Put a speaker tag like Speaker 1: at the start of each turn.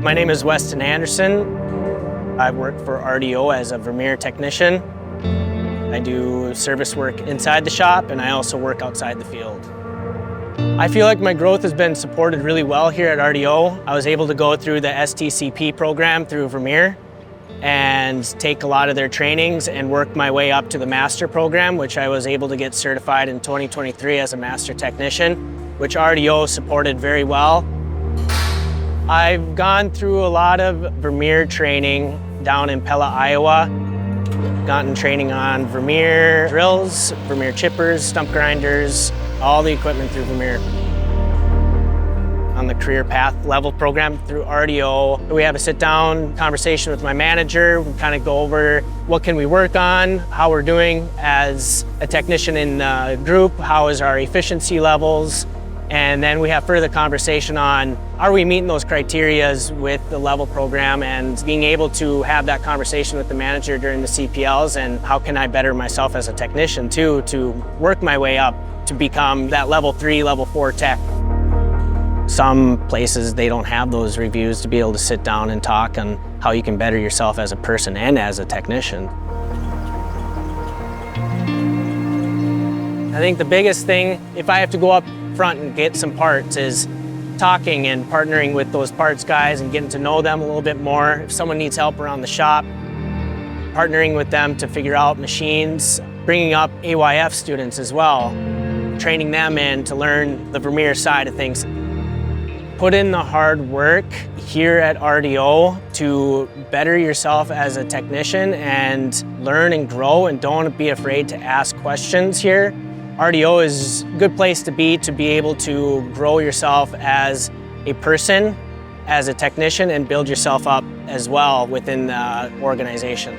Speaker 1: My name is Weston Anderson. I work for RDO as a Vermeer technician. I do service work inside the shop and I also work outside the field. I feel like my growth has been supported really well here at RDO. I was able to go through the STCP program through Vermeer and take a lot of their trainings and work my way up to the master program, which I was able to get certified in 2023 as a master technician, which RDO supported very well. I've gone through a lot of Vermeer training down in Pella, Iowa. Gotten training on Vermeer drills, Vermeer chippers, stump grinders, all the equipment through Vermeer. On the career path level program through RDO, we have a sit-down conversation with my manager. We kind of go over what can we work on, how we're doing as a technician in the group, how is our efficiency levels, and then we have further conversation on are we meeting those criterias with the level program, and being able to have that conversation with the manager during the CPLs, and how can I better myself as a technician too to work my way up to become that level 3, level 4 tech. Some places they don't have those reviews to be able to sit down and talk on how you can better yourself as a person and as a technician. I think the biggest thing, if I have to go up front and get some parts, is talking and partnering with those parts guys and getting to know them a little bit more. If someone needs help around the shop, partnering with them to figure out machines, bringing up AYF students as well, training them in to learn the Vermeer side of things. Put in the hard work here at RDO to better yourself as a technician and learn and grow, and don't be afraid to ask questions here. RDO is a good place to be able to grow yourself as a person, as a technician, and build yourself up as well within the organization.